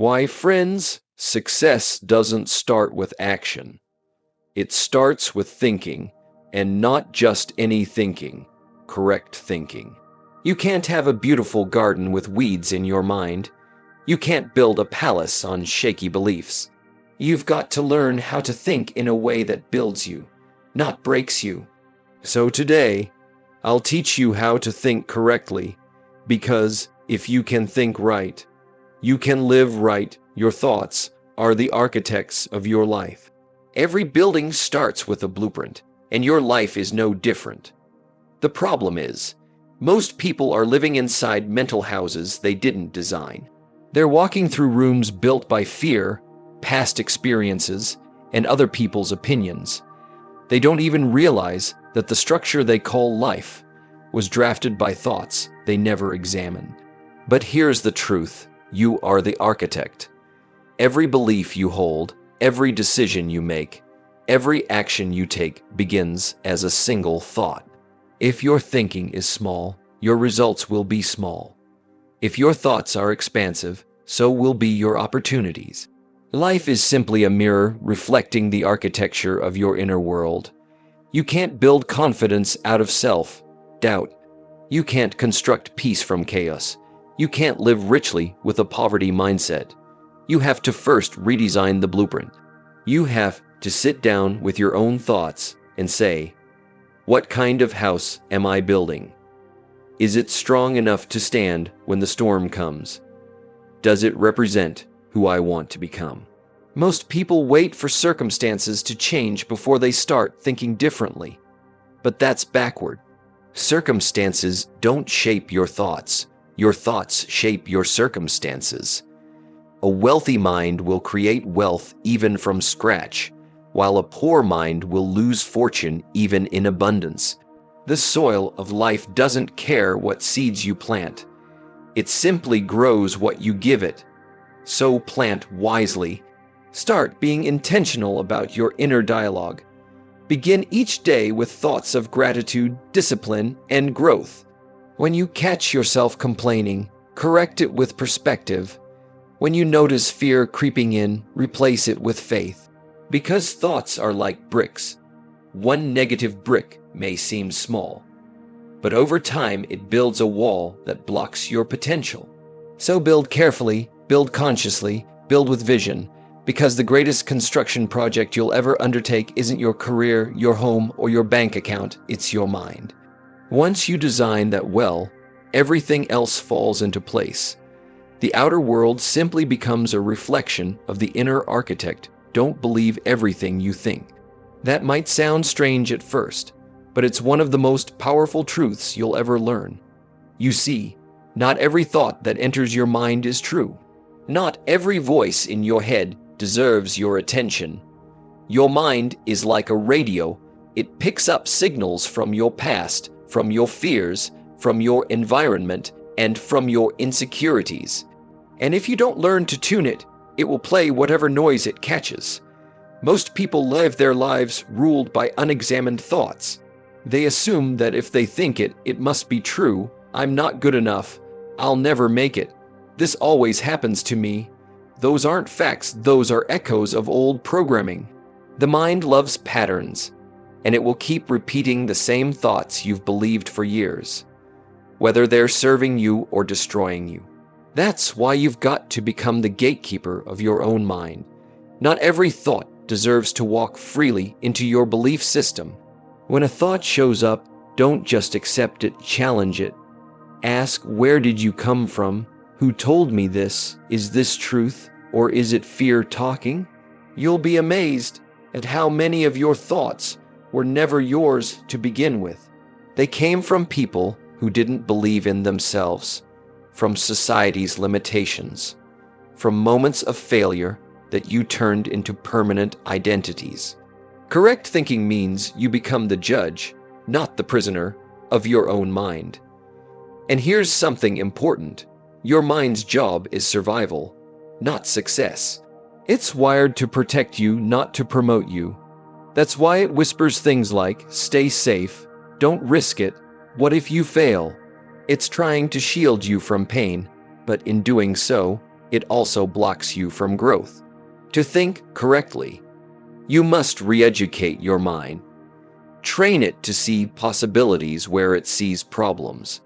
Why, friends, success doesn't start with action. It starts with thinking, and not just any thinking, correct thinking. You can't have a beautiful garden with weeds in your mind. You can't build a palace on shaky beliefs. You've got to learn how to think in a way that builds you, not breaks you. So today, I'll teach you how to think correctly, because if you can think right, you can live right. Your thoughts are the architects of your life. Every building starts with a blueprint, and your life is no different. The problem is, most people are living inside mental houses they didn't design. They're walking through rooms built by fear, past experiences, and other people's opinions. They don't even realize that the structure they call life was drafted by thoughts they never examined. But here's the truth. You are the architect. Every belief you hold, every decision you make, every action you take begins as a single thought. If your thinking is small, your results will be small. If your thoughts are expansive, so will be your opportunities. Life is simply a mirror reflecting the architecture of your inner world. You can't build confidence out of self-doubt. You can't construct peace from chaos. You can't live richly with a poverty mindset. You have to first redesign the blueprint. You have to sit down with your own thoughts and say, what kind of house am I building? Is it strong enough to stand when the storm comes? Does it represent who I want to become? Most people wait for circumstances to change before they start thinking differently. But that's backward. Circumstances don't shape your thoughts. Your thoughts shape your circumstances. A wealthy mind will create wealth even from scratch, while a poor mind will lose fortune even in abundance. The soil of life doesn't care what seeds you plant. It simply grows what you give it. So plant wisely. Start being intentional about your inner dialogue. Begin each day with thoughts of gratitude, discipline, and growth. When you catch yourself complaining, correct it with perspective. When you notice fear creeping in, replace it with faith. Because thoughts are like bricks. One negative brick may seem small, but over time it builds a wall that blocks your potential. So build carefully, build consciously, build with vision, because the greatest construction project you'll ever undertake isn't your career, your home, or your bank account, it's your mind. Once you design that well, everything else falls into place. The outer world simply becomes a reflection of the inner architect. Don't believe everything you think. That might sound strange at first, but it's one of the most powerful truths you'll ever learn. You see, not every thought that enters your mind is true. Not every voice in your head deserves your attention. Your mind is like a radio. It picks up signals from your past, from your fears, from your environment, and from your insecurities. And if you don't learn to tune it, it will play whatever noise it catches. Most people live their lives ruled by unexamined thoughts. They assume that if they think it, it must be true. I'm not good enough. I'll never make it. This always happens to me. Those aren't facts, those are echoes of old programming. The mind loves patterns, and it will keep repeating the same thoughts you've believed for years, whether they're serving you or destroying you. That's why you've got to become the gatekeeper of your own mind. Not every thought deserves to walk freely into your belief system. When a thought shows up, don't just accept it, challenge it. Ask, where did you come from? Who told me this? Is this truth, or is it fear talking? You'll be amazed at how many of your thoughts were never yours to begin with. They came from people who didn't believe in themselves, from society's limitations, from moments of failure that you turned into permanent identities. Correct thinking means you become the judge, not the prisoner, of your own mind. And here's something important. Your mind's job is survival, not success. It's wired to protect you, not to promote you. That's why it whispers things like, stay safe, don't risk it, what if you fail? It's trying to shield you from pain, but in doing so, it also blocks you from growth. To think correctly, you must re-educate your mind. Train it to see possibilities where it sees problems,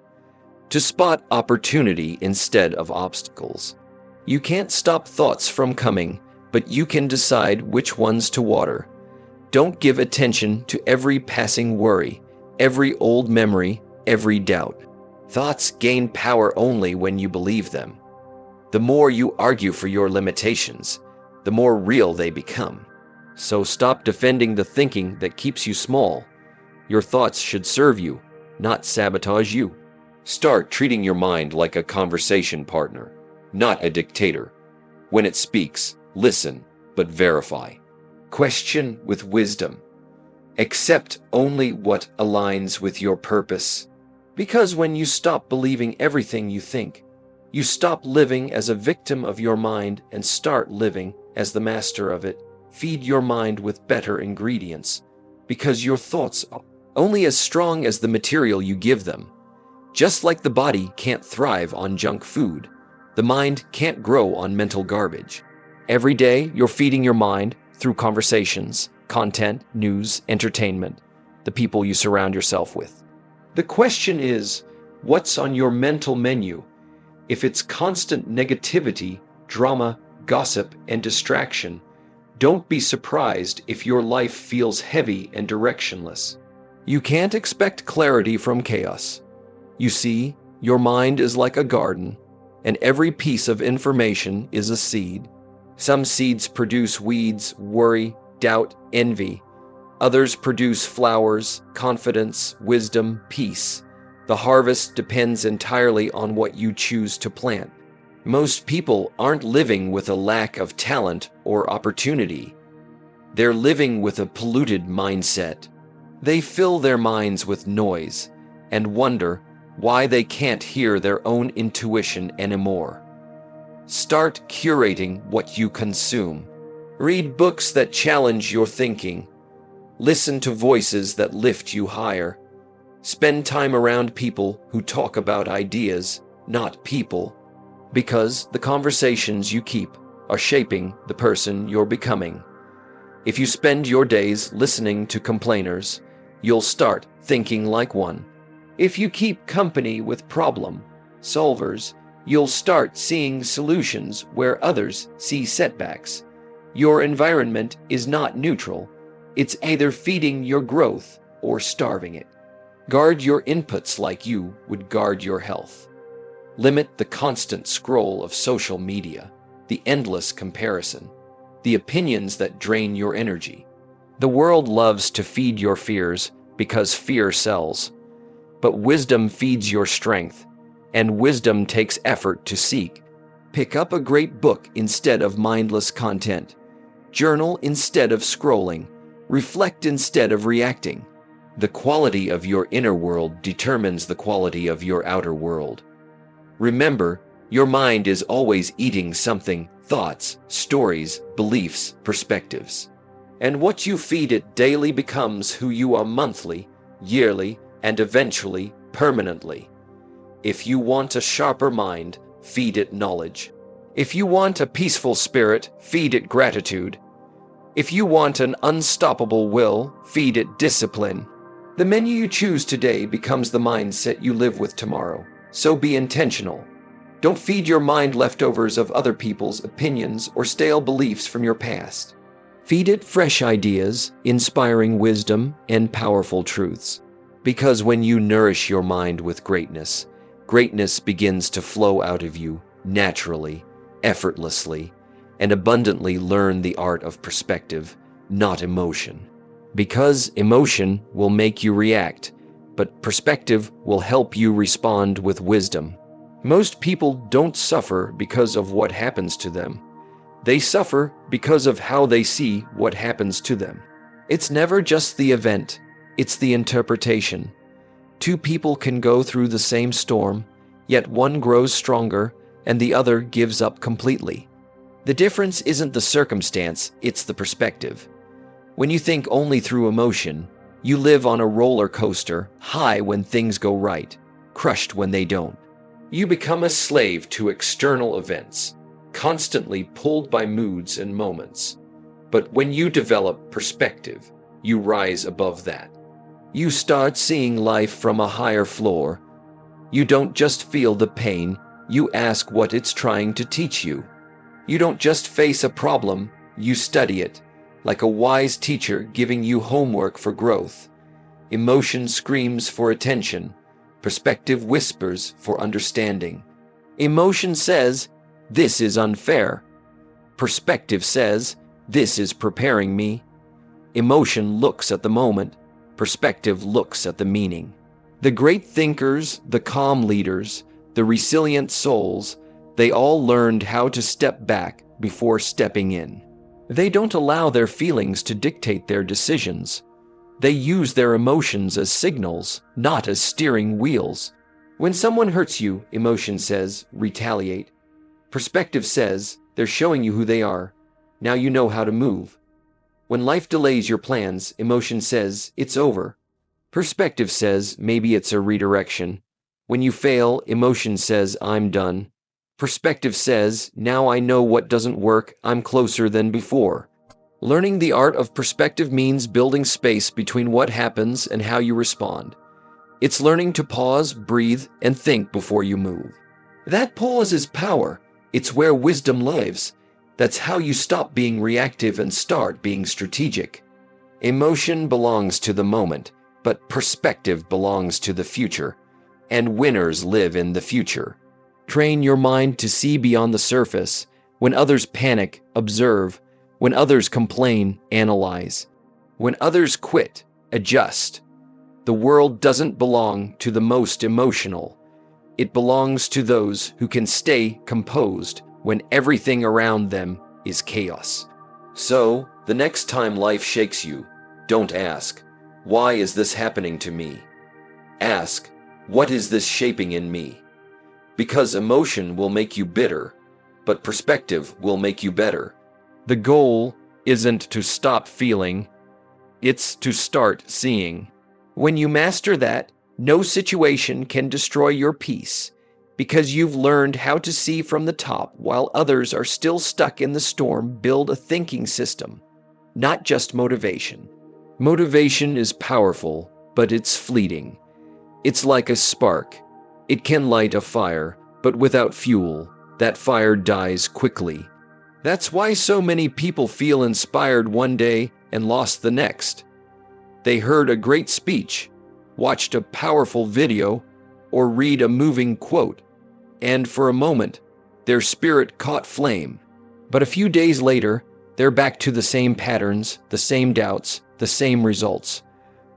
to spot opportunity instead of obstacles. You can't stop thoughts from coming, but you can decide which ones to water. Don't give attention to every passing worry, every old memory, every doubt. Thoughts gain power only when you believe them. The more you argue for your limitations, the more real they become. So stop defending the thinking that keeps you small. Your thoughts should serve you, not sabotage you. Start treating your mind like a conversation partner, not a dictator. When it speaks, listen, but verify. Question with wisdom. Accept only what aligns with your purpose. Because when you stop believing everything you think, you stop living as a victim of your mind and start living as the master of it. Feed your mind with better ingredients, because your thoughts are only as strong as the material you give them. Just like the body can't thrive on junk food, the mind can't grow on mental garbage. Every day, you're feeding your mind through conversations, content, news, entertainment, the people you surround yourself with. The question is, what's on your mental menu? If it's constant negativity, drama, gossip, and distraction, don't be surprised if your life feels heavy and directionless. You can't expect clarity from chaos. You see, your mind is like a garden, and every piece of information is a seed. Some seeds produce weeds, worry, doubt, envy. Others produce flowers, confidence, wisdom, peace. The harvest depends entirely on what you choose to plant. Most people aren't living with a lack of talent or opportunity. They're living with a polluted mindset. They fill their minds with noise and wonder why they can't hear their own intuition anymore. Start curating what you consume. Read books that challenge your thinking. Listen to voices that lift you higher. Spend time around people who talk about ideas, not people, because the conversations you keep are shaping the person you're becoming. If you spend your days listening to complainers, you'll start thinking like one. If you keep company with problem solvers, you'll start seeing solutions where others see setbacks. Your environment is not neutral. It's either feeding your growth or starving it. Guard your inputs like you would guard your health. Limit the constant scroll of social media, the endless comparison, the opinions that drain your energy. The world loves to feed your fears because fear sells. But wisdom feeds your strength, and wisdom takes effort to seek. Pick up a great book instead of mindless content. Journal instead of scrolling. Reflect instead of reacting. The quality of your inner world determines the quality of your outer world. Remember, your mind is always eating something: thoughts, stories, beliefs, perspectives. And what you feed it daily becomes who you are monthly, yearly, and eventually permanently. If you want a sharper mind, feed it knowledge. If you want a peaceful spirit, feed it gratitude. If you want an unstoppable will, feed it discipline. The menu you choose today becomes the mindset you live with tomorrow. So be intentional. Don't feed your mind leftovers of other people's opinions or stale beliefs from your past. Feed it fresh ideas, inspiring wisdom, and powerful truths. Because when you nourish your mind with greatness, greatness begins to flow out of you naturally, effortlessly, and abundantly. Learn the art of perspective, not emotion. Because emotion will make you react, but perspective will help you respond with wisdom. Most people don't suffer because of what happens to them. They suffer because of how they see what happens to them. It's never just the event, it's the interpretation. Two people can go through the same storm, yet one grows stronger and the other gives up completely. The difference isn't the circumstance, it's the perspective. When you think only through emotion, you live on a roller coaster, high when things go right, crushed when they don't. You become a slave to external events. constantly pulled by moods and moments. But when you develop perspective, you rise above that. You start seeing life from a higher floor. You don't just feel the pain, you ask what it's trying to teach you. You don't just face a problem, you study it, like a wise teacher giving you homework for growth. Emotion screams for attention. Perspective whispers for understanding. Emotion says, "This is unfair." Perspective says, "This is preparing me." Emotion looks at the moment. Perspective looks at the meaning. The great thinkers, the calm leaders, the resilient souls, they all learned how to step back before stepping in. They don't allow their feelings to dictate their decisions. They use their emotions as signals, not as steering wheels. When someone hurts you, emotion says, retaliate. Perspective says, they're showing you who they are. Now you know how to move. When life delays your plans, emotion says, it's over. Perspective says, maybe it's a redirection. When you fail, emotion says, I'm done. Perspective says, now I know what doesn't work, I'm closer than before. Learning the art of perspective means building space between what happens and how you respond. It's learning to pause, breathe, and think before you move. That pause is power. It's where wisdom lives. That's how you stop being reactive and start being strategic. Emotion belongs to the moment, but perspective belongs to the future. And winners live in the future. Train your mind to see beyond the surface. When others panic, observe. When others complain, analyze. When others quit, adjust. The world doesn't belong to the most emotional. It belongs to those who can stay composed when everything around them is chaos. So, the next time life shakes you, don't ask, why is this happening to me? Ask, what is this shaping in me? Because emotion will make you bitter, but perspective will make you better. The goal isn't to stop feeling, it's to start seeing. When you master that, no situation can destroy your peace, because you've learned how to see from the top while others are still stuck in the storm. Build a thinking system, not just motivation. Motivation is powerful, but it's fleeting. It's like a spark. It can light a fire, but without fuel, that fire dies quickly. That's why so many people feel inspired one day and lost the next. They heard a great speech, watched a powerful video, or read a moving quote, and for a moment, their spirit caught flame. But a few days later, they're back to the same patterns, the same doubts, the same results.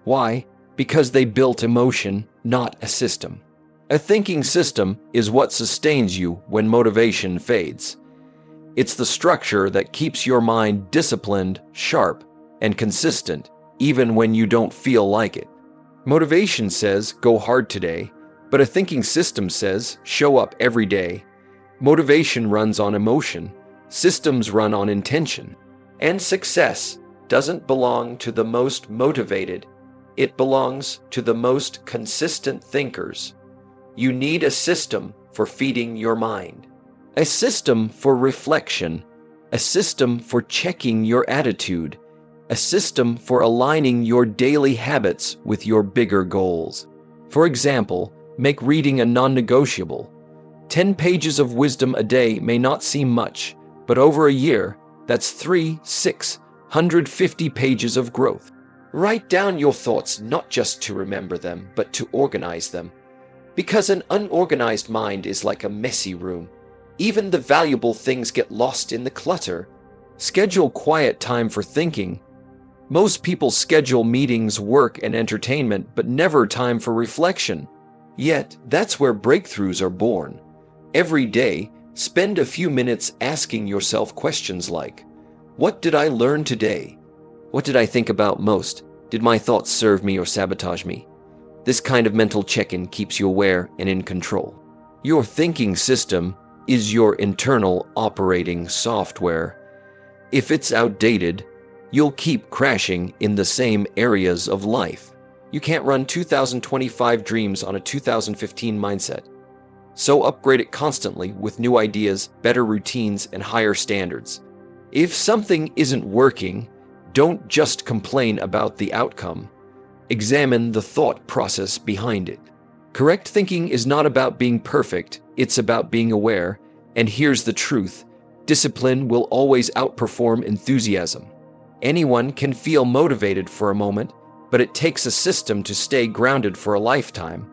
Why? Because they built emotion, not a system. A thinking system is what sustains you when motivation fades. It's the structure that keeps your mind disciplined, sharp, and consistent, even when you don't feel like it. Motivation says, go hard today, but a thinking system says, show up every day. Motivation runs on emotion, systems run on intention. And success doesn't belong to the most motivated, it belongs to the most consistent thinkers. You need a system for feeding your mind, a system for reflection, a system for checking your attitude, a system for aligning your daily habits with your bigger goals. For example, make reading a non-negotiable. 10 pages of wisdom a day may not seem much, but over a year, that's 650 pages of growth. Write down your thoughts not just to remember them, but to organize them. Because an unorganized mind is like a messy room. Even the valuable things get lost in the clutter. Schedule quiet time for thinking. Most people schedule meetings, work, and entertainment, but never time for reflection. Yet, that's where breakthroughs are born. Every day, spend a few minutes asking yourself questions like, what did I learn today? What did I think about most? Did my thoughts serve me or sabotage me? This kind of mental check-in keeps you aware and in control. Your thinking system is your internal operating software. If it's outdated, you'll keep crashing in the same areas of life. You can't run 2025 dreams on a 2015 mindset. So upgrade it constantly with new ideas, better routines, and higher standards. If something isn't working, don't just complain about the outcome. Examine the thought process behind it. Correct thinking is not about being perfect, it's about being aware. And here's the truth: discipline will always outperform enthusiasm. Anyone can feel motivated for a moment, but it takes a system to stay grounded for a lifetime.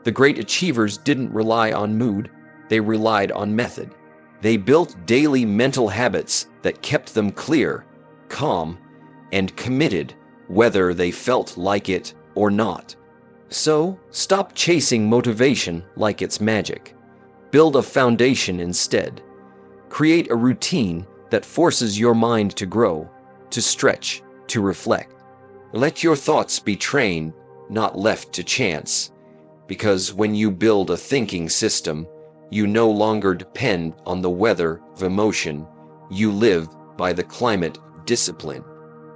The great achievers didn't rely on mood, they relied on method. They built daily mental habits that kept them clear, calm, and committed, whether they felt like it or not. So, stop chasing motivation like it's magic. Build a foundation instead. Create a routine that forces your mind to grow, to stretch, to reflect. Let your thoughts be trained, not left to chance. Because when you build a thinking system, you no longer depend on the weather of emotion, you live by the climate of discipline.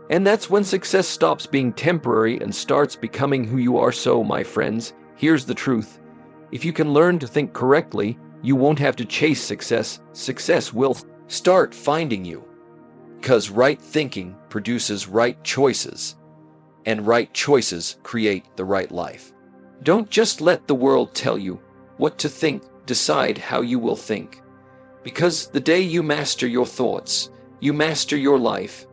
And that's when success stops being temporary and starts becoming who you are. So, my friends, here's the truth. If you can learn to think correctly, you won't have to chase success. Success will start finding you. Because right thinking produces right choices, and right choices create the right life. Don't just let the world tell you what to think, decide how you will think. Because the day you master your thoughts, you master your life.